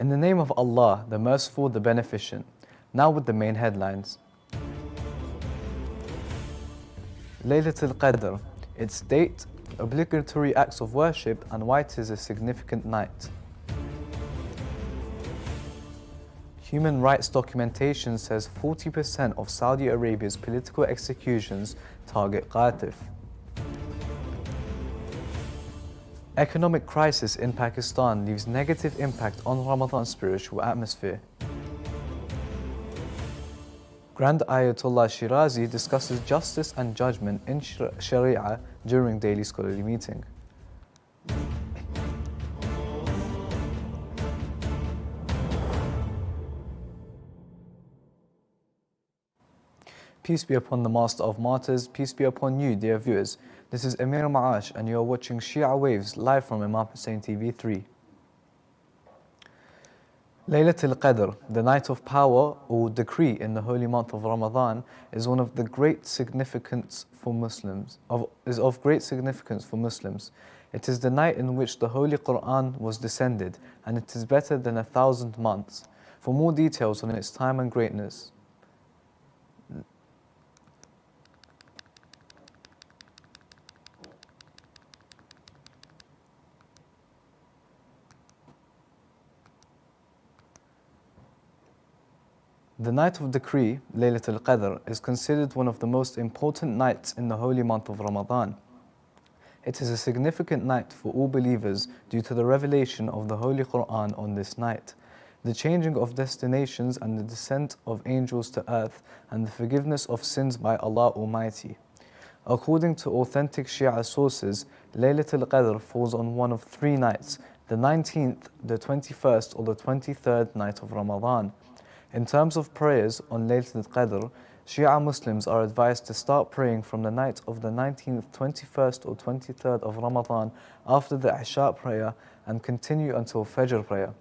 In the name of Allah, the Merciful, the Beneficent. Now with the main headlines. Laylatul Qadr, its date, obligatory acts of worship, and why it is a significant night. Human rights documentation says 40% of Saudi Arabia's political executions target Qatif. Economic crisis in Pakistan leaves negative impact on Ramadan's spiritual atmosphere. Grand Ayatollah Shirazi discusses justice and judgment in Sharia during daily scholarly meeting. Peace be upon the Master of Martyrs, peace be upon you, dear viewers. This is Amir Ma'ash and you are watching Shia Waves live from Imam Hussein TV 3. Laylatul Qadr, the night of power or decree in the holy month of Ramadan, is of great significance for Muslims. It is the night in which the Holy Quran was descended, and it is better than 1,000 months. For more details on its time and greatness, the night of decree, Laylatul Qadr, is considered one of the most important nights in the holy month of Ramadan. It is a significant night for all believers due to the revelation of the Holy Quran on this night, the changing of destinations and the descent of angels to earth, and the forgiveness of sins by Allah Almighty. According to authentic Shia sources, Laylatul Qadr falls on one of three nights, the 19th, the 21st or the 23rd night of Ramadan. In terms of prayers on Laylatul Qadr, Shia Muslims are advised to start praying from the night of the 19th, 21st or 23rd of Ramadan after the Isha prayer and continue until Fajr prayer.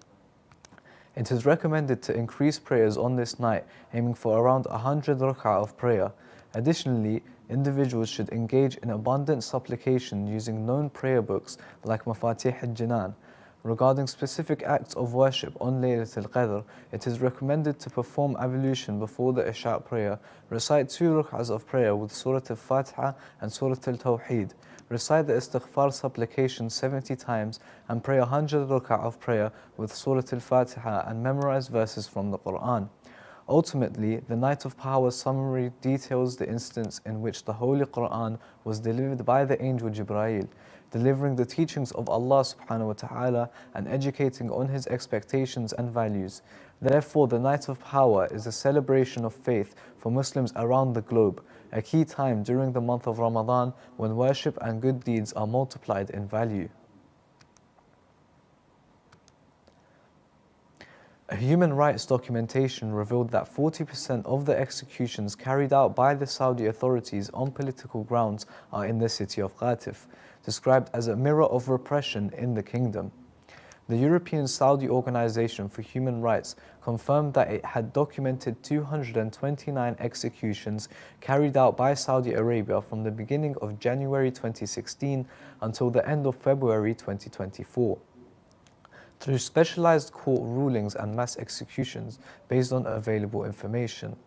It is recommended to increase prayers on this night, aiming for around 100 rak'ah of prayer. Additionally, individuals should engage in abundant supplication using known prayer books like Mafatih al-Jinan. Regarding specific acts of worship on Laylatul Qadr, it is recommended to perform ablution before the Isha prayer, recite 2 rak'ahs of prayer with Surah Al-Fatiha and Surah Al-Tawheed, recite the Istighfar supplication 70 times, and pray 100 rak'ah of prayer with Surah Al-Fatiha and memorize verses from the Quran. Ultimately, the Night of Power summary details the instance in which the Holy Quran was delivered by the angel Jibreel, delivering the teachings of Allah subhanahu wa ta'ala and educating on His expectations and values. Therefore, the Night of Power is a celebration of faith for Muslims around the globe, a key time during the month of Ramadan when worship and good deeds are multiplied in value. A human rights documentation revealed that 40% of the executions carried out by the Saudi authorities on political grounds are in the city of Qatif, described as a mirror of repression in the kingdom. The European Saudi Organization for Human Rights confirmed that it had documented 229 executions carried out by Saudi Arabia from the beginning of January 2016 until the end of February 2024. Through specialized court rulings and mass executions based on available information.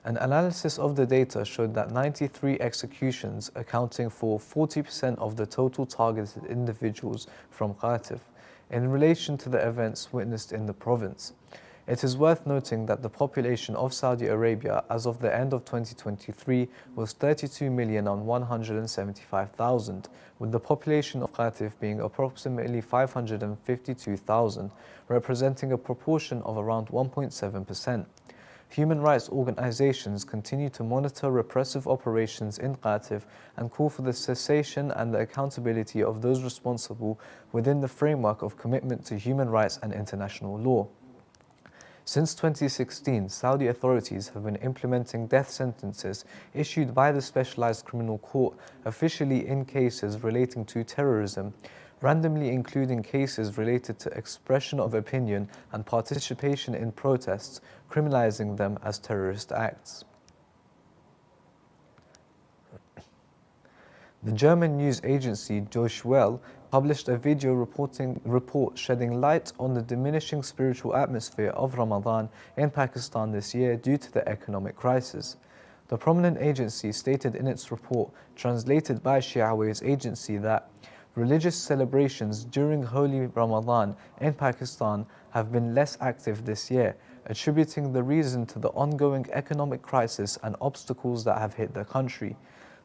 An analysis of the data showed that 93 executions, accounting for 40% of the total targeted individuals from Qatif, in relation to the events witnessed in the province. It is worth noting that the population of Saudi Arabia as of the end of 2023 was 32,175,000, with the population of Qatif being approximately 552,000, representing a proportion of around 1.7%. Human rights organizations continue to monitor repressive operations in Qatif and call for the cessation and the accountability of those responsible within the framework of commitment to human rights and international law. Since 2016, Saudi authorities have been implementing death sentences issued by the Specialized Criminal Court officially in cases relating to terrorism, randomly including cases related to expression of opinion and participation in protests, criminalizing them as terrorist acts. The German news agency Deutsche Welle published a video report shedding light on the diminishing spiritual atmosphere of Ramadan in Pakistan this year due to the economic crisis. The prominent agency stated in its report, translated by Shia Waves agency, that religious celebrations during Holy Ramadan in Pakistan have been less active this year, attributing the reason to the ongoing economic crisis and obstacles that have hit the country.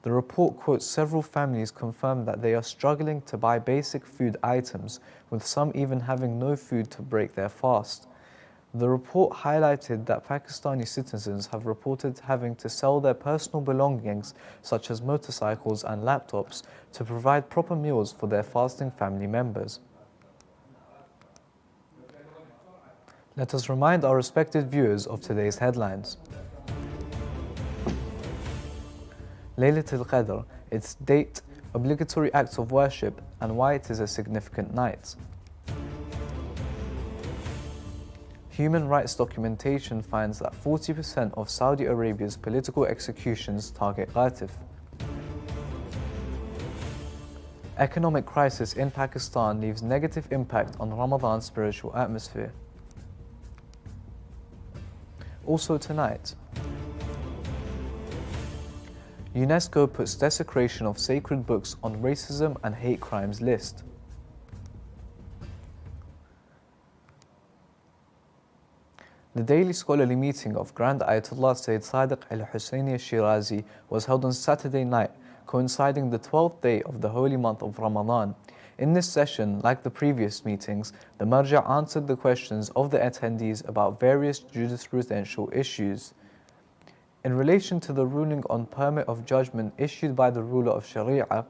The report quotes several families confirm that they are struggling to buy basic food items, with some even having no food to break their fast. The report highlighted that Pakistani citizens have reported having to sell their personal belongings, such as motorcycles and laptops, to provide proper meals for their fasting family members. Let us remind our respected viewers of today's headlines. Laylatul Qadr, its date, obligatory acts of worship, and why it is a significant night. Human rights documentation finds that 40% of Saudi Arabia's political executions target qatif. Economic crisis in Pakistan leaves negative impact on Ramadan's spiritual atmosphere. Also tonight, UNESCO puts desecration of sacred books on racism and hate crimes list. The daily scholarly meeting of Grand Ayatollah Sayyid Sadiq al-Husseini Shirazi was held on Saturday night, coinciding the 12th day of the holy month of Ramadan. In this session, like the previous meetings, the Marja answered the questions of the attendees about various jurisprudential issues. In relation to the ruling on permit of judgment issued by the ruler of Sharia,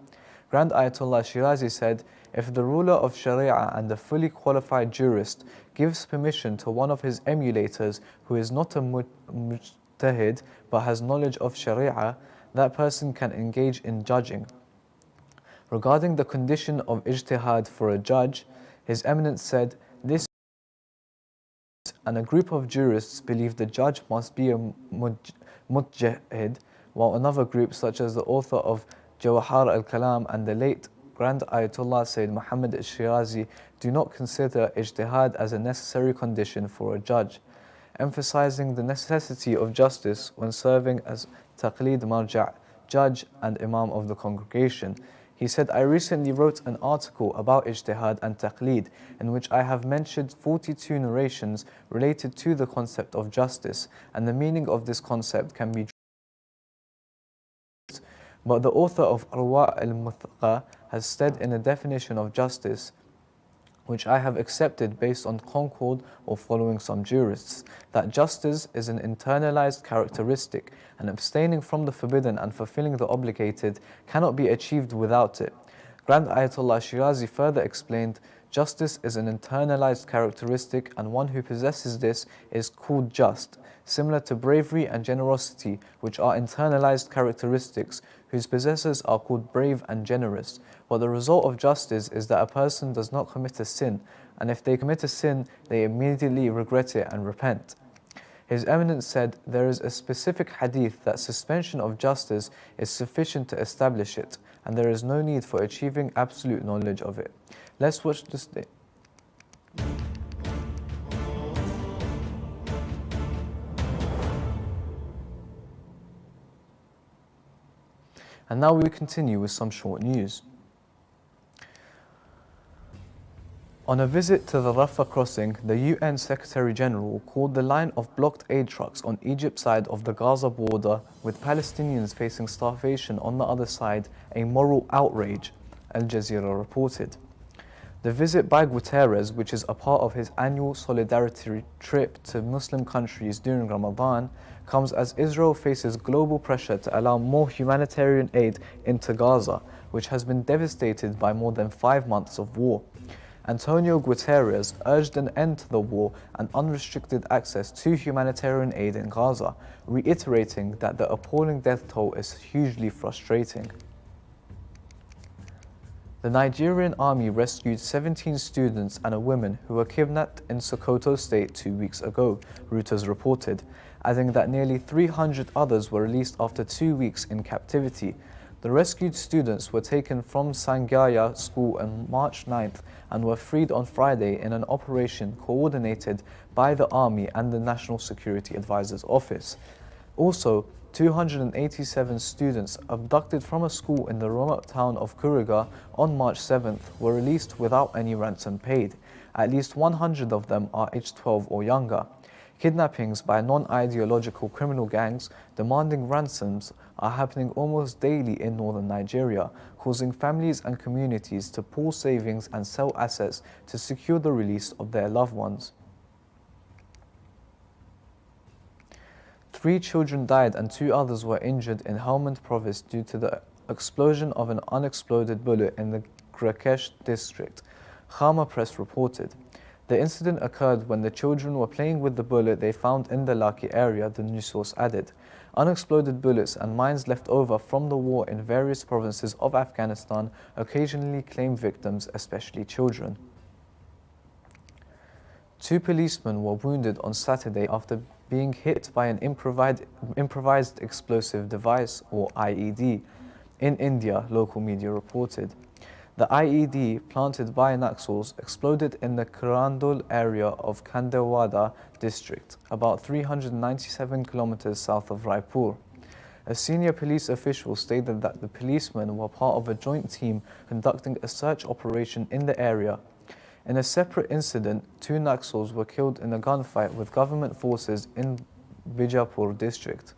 Grand Ayatollah Shirazi said, if the ruler of Sharia and a fully qualified jurist gives permission to one of his emulators who is not a mujtahid but has knowledge of Sharia, that person can engage in judging. Regarding the condition of ijtihad for a judge, His Eminence said, this and a group of jurists believe the judge must be a mujtahid, while another group, such as the author of Jawahar al-Kalam and the late Grand Ayatollah Sayyid Muhammad al-Shirazi, do not consider ijtihad as a necessary condition for a judge, emphasizing the necessity of justice when serving as taqlid marja', judge and imam of the congregation. He said, I recently wrote an article about ijtihad and taqlid, in which I have mentioned 42 narrations related to the concept of justice, and the meaning of this concept can be. But the author of Arwa' al-Muthqa has said in a definition of justice, which I have accepted based on concord or following some jurists, that justice is an internalized characteristic, and abstaining from the forbidden and fulfilling the obligated cannot be achieved without it. Grand Ayatollah Shirazi further explained, justice is an internalized characteristic, and one who possesses this is called just, similar to bravery and generosity, which are internalized characteristics, whose possessors are called brave and generous. But the result of justice is that a person does not commit a sin, and if they commit a sin, they immediately regret it and repent. His Eminence said, there is a specific hadith that suspension of justice is sufficient to establish it, and there is no need for achieving absolute knowledge of it. Let's watch this day. And now we continue with some short news. On a visit to the Rafah crossing, the UN Secretary General called the line of blocked aid trucks on Egypt's side of the Gaza border, with Palestinians facing starvation on the other side, a moral outrage, Al Jazeera reported. The visit by Guterres, which is a part of his annual solidarity trip to Muslim countries during Ramadan, comes as Israel faces global pressure to allow more humanitarian aid into Gaza, which has been devastated by more than 5 months of war. Antonio Guterres urged an end to the war and unrestricted access to humanitarian aid in Gaza, reiterating that the appalling death toll is hugely frustrating. The Nigerian army rescued 17 students and a woman who were kidnapped in Sokoto State 2 weeks ago, Reuters reported, adding that nearly 300 others were released after 2 weeks in captivity. The rescued students were taken from Sangyaya school on March 9th and were freed on Friday in an operation coordinated by the Army and the National Security Advisor's Office. Also, 287 students abducted from a school in the remote town of Kuriga on March 7th were released without any ransom paid. At least 100 of them are aged 12 or younger. Kidnappings by non-ideological criminal gangs demanding ransoms are happening almost daily in northern Nigeria, causing families and communities to pool savings and sell assets to secure the release of their loved ones. 3 children died and 2 others were injured in Helmand province due to the explosion of an unexploded bullet in the Grakesh district, Khama Press reported. The incident occurred when the children were playing with the bullet they found in the Laki area, the news source added. Unexploded bullets and mines left over from the war in various provinces of Afghanistan occasionally claim victims, especially children. 2 policemen were wounded on Saturday after being hit by an improvised explosive device, or IED, in India, local media reported. The IED, planted by Naxals, exploded in the Karandul area of Kandewada district, about 397 kilometers south of Raipur. A senior police official stated that the policemen were part of a joint team conducting a search operation in the area. In a separate incident, 2 Naxals were killed in a gunfight with government forces in Bijapur district.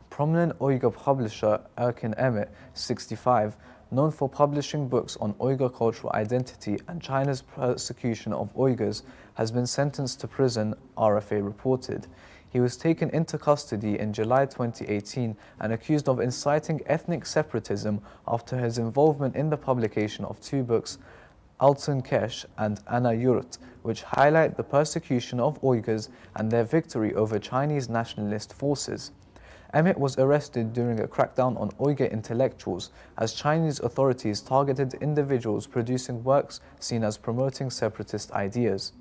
Prominent Uyghur publisher Erkin Emmet, 65, known for publishing books on Uyghur cultural identity and China's persecution of Uyghurs, has been sentenced to prison, RFA reported. He was taken into custody in July 2018 and accused of inciting ethnic separatism after his involvement in the publication of 2 books, Altın Kesh and Ana Yurt, which highlight the persecution of Uyghurs and their victory over Chinese nationalist forces. Emmet was arrested during a crackdown on Uyghur intellectuals as Chinese authorities targeted individuals producing works seen as promoting separatist ideas.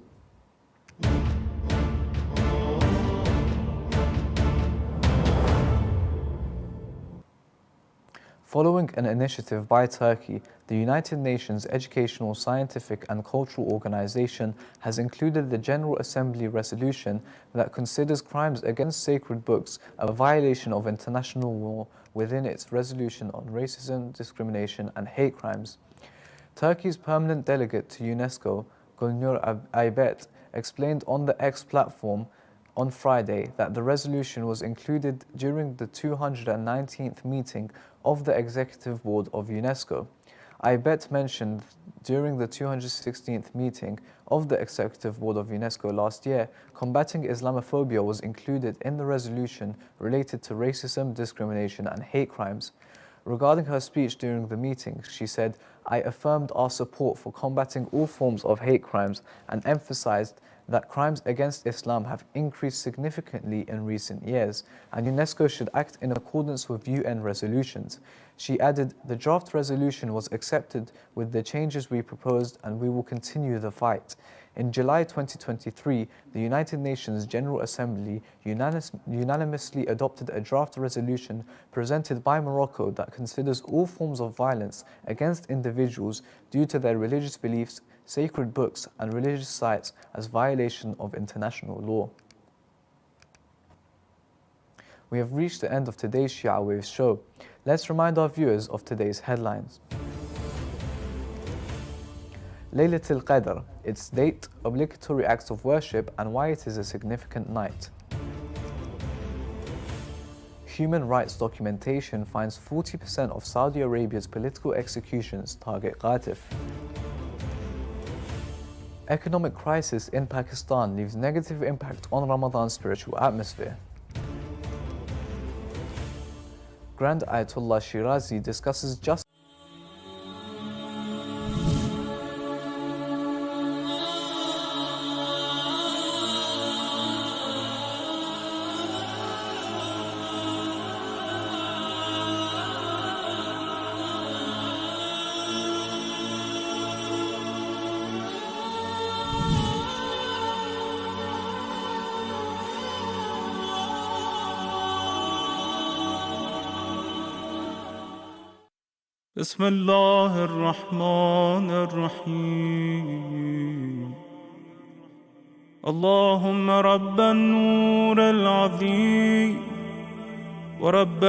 Following an initiative by Turkey, the United Nations Educational, Scientific and Cultural Organization has included the General Assembly resolution that considers crimes against sacred books a violation of international law within its resolution on racism, discrimination and hate crimes. Turkey's permanent delegate to UNESCO, Gulnur Aybet, explained on the X platform on Friday that the resolution was included during the 219th meeting of the Executive Board of UNESCO. Aybet mentioned during the 216th meeting of the Executive Board of UNESCO last year, combating Islamophobia was included in the resolution related to racism, discrimination and hate crimes. Regarding her speech during the meeting, she said, "I affirmed our support for combating all forms of hate crimes and emphasized that crimes against Islam have increased significantly in recent years, and UNESCO should act in accordance with UN resolutions." She added, "The draft resolution was accepted with the changes we proposed and we will continue the fight." In July 2023, the United Nations General Assembly unanimously adopted a draft resolution presented by Morocco that considers all forms of violence against individuals due to their religious beliefs, sacred books and religious sites as violation of international law. We have reached the end of today's Shia Waves show. Let's remind our viewers of today's headlines. Laylatul Qadr, its date, obligatory acts of worship and why it is a significant night. Human rights documentation finds 40% of Saudi Arabia's political executions target Qatif. Economic crisis in Pakistan leaves negative impact on Ramadan's spiritual atmosphere. Grand Ayatollah Shirazi discusses justice. بسم الله الرحمن الرحيم اللهم رب النور العظيم ورب